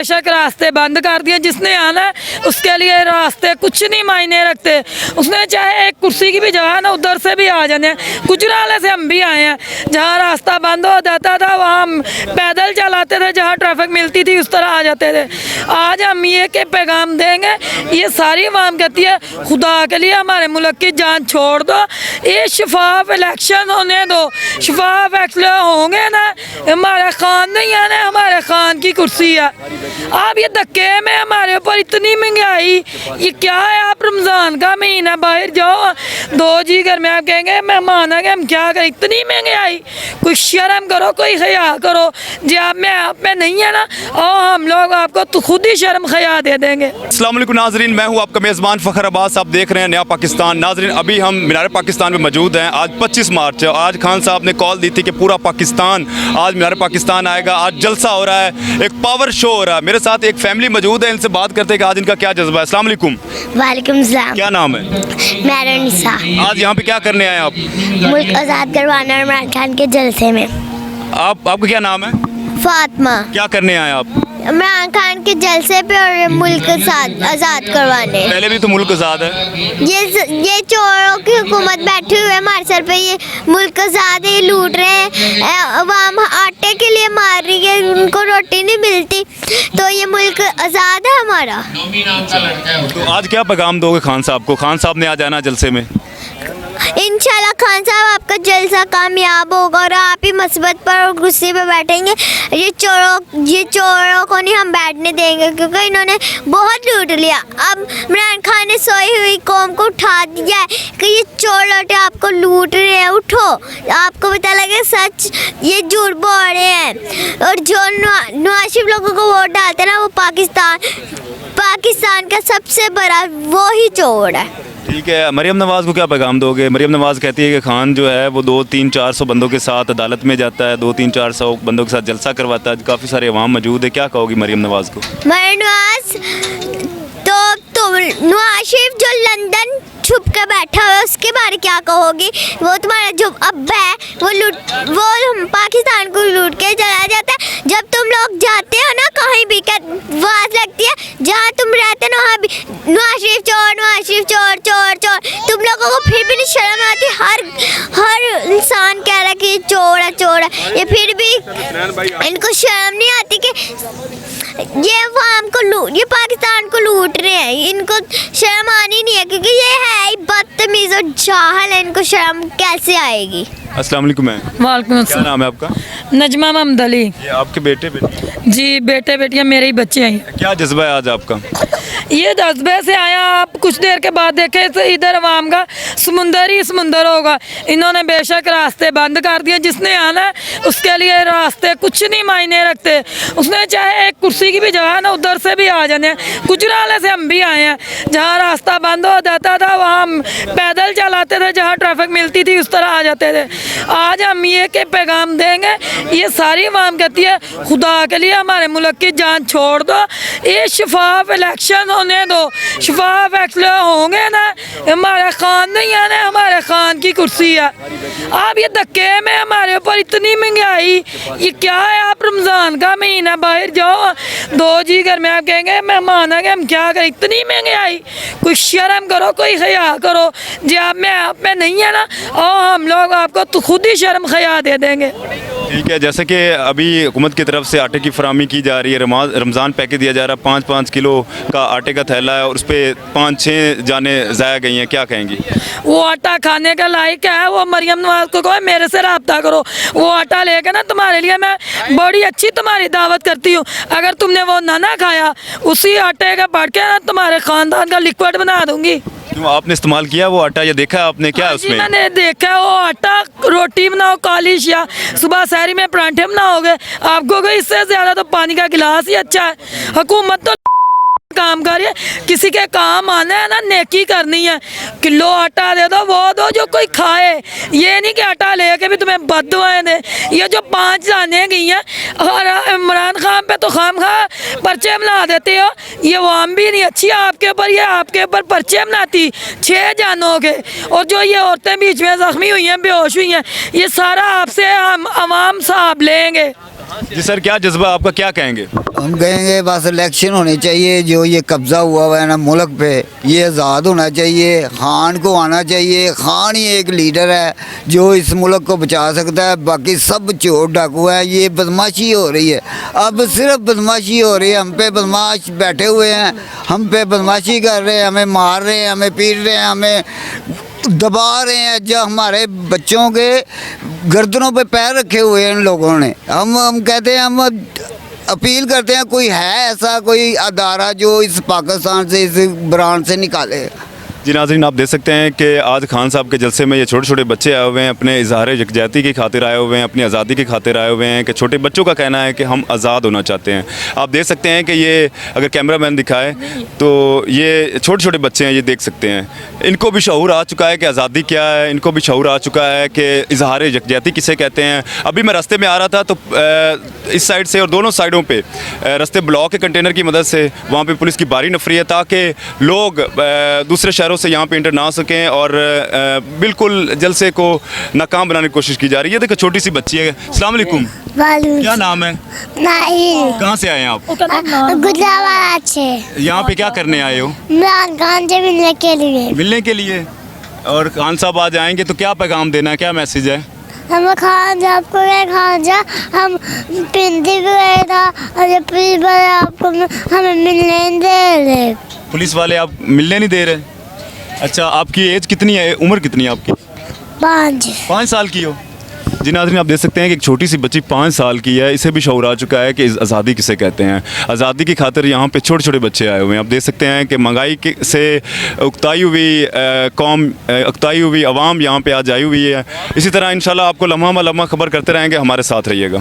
बेशक रास्ते बंद कर दिए, जिसने आना है उसके लिए रास्ते कुछ नहीं मायने रखते। उसने चाहे एक कुर्सी की भी जगह ना उधर से भी आ जाने, गुजराले से हम भी आए हैं, जहाँ रास्ता बंद हो जाता था वहाँ हम पैदल चलाते थे, जहाँ ट्रैफिक मिलती थी उस तरह आ जाते थे। आज हम ये के पैगाम देंगे, ये सारी आवाम कहती है खुदा के लिए हमारे मुल्क की जान छोड़ दो, ये शफाफ इलेक्शन होने दो। शफाफ इलेक्शन होंगे ना, हमारा खान नहीं है ना, हमारे खान की कुर्सी है। आप ये धक्के में हमारे ऊपर इतनी महंगाई, ये क्या है? आप रमज़ान का महीना बाहर जाओ, 2 जी घर में आप कहेंगे मेहमान आ गए, हम क्या करें? इतनी महंगाई, कोई शर्म करो, कोई खया करो। जी आप में नहीं है ना, और हम लोग आपको तो खुद ही शर्म खया दे देंगे। अस्सलाम वालेकुम नाजरीन, मैं हूं आपका मेज़बान फ़खर अब्बास। आप देख रहे हैं नया पाकिस्तान। नाजरीन अभी हम मीनार पाकिस्तान में मौजूद हैं। आज 25 मार्च है। आज खान साहब ने कॉल दी थी कि पूरा पाकिस्तान आज मीनार पाकिस्तान आएगा। आज जलसा हो रहा है, एक पावर शो हो रहा है। मेरे साथ एक फैमिली मौजूद है, इनसे बात करते हैं कि आज इनका क्या जज्बा है। अस्सलाम वालेकुम। वालेकुम सलाम। क्या नाम है? मेरा निसा। आज यहाँ पे क्या करने आए आप? मुल्क आज़ाद करवाना इमरान खान के जलसे में। आपका क्या नाम है? फातिमा। क्या करने आए आप? इमरान खान के जलसे पे और मुल्क आज़ाद करवाने। पहले भी तो मुल्क आज़ाद है। ये चोरों की हुकूमत बैठी हुई है हमारे सर पे, ये मुल्क आज़ाद है, ये लूट रहे हैं, अवाम आटे के लिए मार रही है, उनको रोटी नहीं मिलती, तो ये मुल्क आज़ाद है हमारा। तो आज क्या पैगाम दोगे खान साहब को? खान साहब ने आज आना जलसे में। इंशाल्लाह खान साहब आपका जलसा कामयाब होगा और आप ही मस्बत पर और कुर्सी पर बैठेंगे। ये चोरों को नहीं हम बैठने देंगे, क्योंकि इन्होंने बहुत लूट लिया। अब इमरान खान ने सोई हुई कौम को उठा दिया है कि ये चोर लौटे आपको लूट रहे हैं, उठो, आपको पता लगे सच, ये झूठ बोल रहे हैं। और जो नवाज शरीफ लोगों को वोट डालते हैं ना, वो पाकिस्तान का सबसे बड़ा वो ही चोर है। ठीक है, मरियम नवाज़ को क्या पैगाम दोगे? मरियम नवाज़ कहती है कि खान जो है वो 200-400 बंदों के साथ अदालत में जाता है, 200-400 बंदों के साथ जलसा करवाता है। काफ़ी सारे अवाम मौजूद है, क्या कहोगी मरियम नवाज़ को? मरियम नवाज़ तो नवाज शरीफ जो लंदन छुप कर बैठा हुआ है, उसके बारे क्या कहोगी? वो तुम्हारा जो अब्बा है वो हम पाकिस्तान को लूट के चला जाता है। जब तुम लोग जाते हो ना कहीं भी, आवाज़ लगती है जहाँ तुम रहते हो वहाँ भी नवाज शरीफ चोर, नवाज शरीफ चोर, चोर चोर। तुम लोगों को फिर भी नहीं शर्म आती? हर इंसान कह रहा है कि ये चोर है, चोर है, ये फिर भी इनको शर्म नहीं आती कि ये अवाम को ये पाकिस्तान को लूट रहे हैं। इनको शर्म आनी नहीं है, क्योंकि ये है बदतमीज और जाहल है, इनको शर्म कैसे आएगी? अस्सलाम वालेकुम। वालेकुम क्या नाम है आपका? नजमा मोहम्मद अली। ये आपके बेटे जी बेटे बेटियाँ मेरे ही बच्चे हैं। क्या जज्बा है आज आपका? ये जज्बे से आया। आप कुछ देर के बाद देखे तो इधर अवाम का समुंदर ही समुंदर होगा। इन्होंने बेशक रास्ते बंद कर दिए, जिसने आना है उसके लिए रास्ते कुछ नहीं मायने रखते। उसने चाहे एक कुर्सी की भी जगह ना उधर से भी आ जाने, गुजराले से हम भी आए हैं, जहाँ रास्ता बंद हो जाता था वहाँ हम पैदल चलाते थे, जहाँ ट्रैफिक मिलती थी उस तरह आ जाते थे। आज हम ये के पैगाम देंगे, ये सारी अवाम कहती है खुदा के लिए हमारे मुल्क की जान छोड़ दो, ये शफाफ इलेक्शन होने दो। शफाफ इलेक्शन होंगे ना, हमारा खान नहीं है ना, हमारे खान की कुर्सी है। आप ये धक्के में हमारे ऊपर इतनी महंगाई, ये क्या है? आप रमज़ान का महीना बाहर जाओ, 2 जी घर में आप कहेंगे मेहमान आ गए, हम क्या करें? इतनी महंगाई, कोई शर्म करो, कोई खया करो। जी आप में नहीं है ना, और हम लोग आपको तो खुद ही शर्म खया दे देंगे। ठीक है, जैसे कि अभी हुकूमत की तरफ से आटे की फराहमी की जा रही है, रमज़ान पैकेज दिया जा रहा है, 5-5 किलो का आटे का थैला है और उस पर 5-6 जाने ज़ाया गई हैं, क्या कहेंगी? वो आटा खाने का लायक है? वो मरियम नवाज़ को कहो मेरे से रब्ता करो, वो आटा लेके ना तुम्हारे लिए मैं बड़ी अच्छी तुम्हारी दावत करती हूँ। अगर तुमने वो ना खाया, उसी आटे का पढ़ के ना तुम्हारे ख़ानदान का लिक्विड बना दूँगी। क्यों, आपने इस्तेमाल किया वो आटा या देखा आपने क्या उसमें? मैंने देखा वो आटा, रोटी बनाओ कालिश या सुबह सहरी में परांठे बनाओगे, आपको इससे ज़्यादा तो पानी का गिलास ही अच्छा है। हुकूमत तो काम करिए, किसी के काम आना है ना, नेकी करनी है। किलो आटा दे दो, वो दो जो कोई खाए, ये नहीं कि आटा लेके भी तुम्हें बददुआएं दे। ये जो 5 जाने गई हैं और इमरान खान पे तो खाम खा पर्चे बना देते हो, ये वाम भी नहीं अच्छी आपके ऊपर, ये आपके ऊपर पर्चे बनाती 6 जानों के। और जो ये औरतें बीच में जख्मी हुई हैं, बेहोश हुई हैं, ये सारा आपसे हम अवाम साहब लेंगे। जी सर, क्या जज्बा आपका, क्या कहेंगे? हम कहेंगे बस इलेक्शन होने चाहिए, जो ये कब्ज़ा हुआ है ना मुल्क पे, ये आज़ाद होना चाहिए, खान को आना चाहिए। खान ही एक लीडर है जो इस मुल्क को बचा सकता है, बाकी सब चोर डाकू है। ये बदमाशी हो रही है, अब सिर्फ बदमाशी हो रही है। हम पे बदमाश बैठे हुए हैं, हम पे बदमाशी कर रहे हैं, हमें मार रहे हैं, हमें पीट रहे हैं, हमें दबा रहे हैं। जो हमारे बच्चों के गर्दनों पे पैर रखे हुए हैं इन लोगों ने। हम कहते हैं, हम अपील करते हैं, कोई है ऐसा कोई अदारा जो इस पाकिस्तान से, इस ब्रांड से निकाले। जी नाज़रीन, आप देख सकते हैं कि आज खान साहब के जलसे में ये छोटे छोटे बच्चे आए हुए हैं, अपने इजहार यकजहती की खातिर आए हुए हैं, अपनी आज़ादी की खातिर आए हुए हैं। कि छोटे बच्चों का कहना है कि हम आज़ाद होना चाहते हैं। आप देख सकते हैं कि ये अगर कैमरामैन दिखाए तो ये छोटे छोटे बच्चे हैं, ये देख सकते हैं। इनको भी शऊर आ चुका है कि आज़ादी क्या है, इनको भी शऊर आ चुका है कि इजहार यकजहती किसे कहते हैं। अभी मैं रास्ते में आ रहा था तो इस साइड से और दोनों साइडों पे रास्ते ब्लॉक के कंटेनर की मदद से वहाँ पे पुलिस की भारी नफरी है, ताकि लोग दूसरे शहरों से यहाँ पे इंटर ना सकें और बिल्कुल जलसे को नाकाम बनाने की कोशिश की जा रही है। देखो छोटी सी बच्ची है। अस्सलाम वालेकुम, क्या नाम है? नहीं, कहाँ से आए हैं आप? गुजरावाला से। यहाँ पे क्या करने आए हो? मैं खान से मिलने के लिए। मिलने के लिए। और खान साहब आज आएंगे तो क्या पैगाम देना है, क्या मैसेज है? हम खान साहब को गए, खान साहब हम पिंडी भी गए था और ये पुलिस वाले आपको हमें मिलने नहीं दे रहे। पुलिस वाले आप मिलने नहीं दे रहे? अच्छा, आपकी एज कितनी है, उम्र कितनी है आपकी? 5 साल की हो। जी नाज़रीन, आप देख सकते हैं कि एक छोटी सी बच्ची 5 साल की है, इसे भी शऊर आ चुका है कि आज़ादी किसे कहते हैं। आज़ादी की खातिर यहाँ पे छोटे छोटे बच्चे आए हुए हैं। आप देख सकते हैं कि महंगाई से उकताई हुई कौम, उकताई हुई आवाम यहाँ पे आज आई हुई है। इसी तरह इंशाल्लाह आपको लम्हा ब लम्हा खबर करते रहेंगे, हमारे साथ रहिएगा।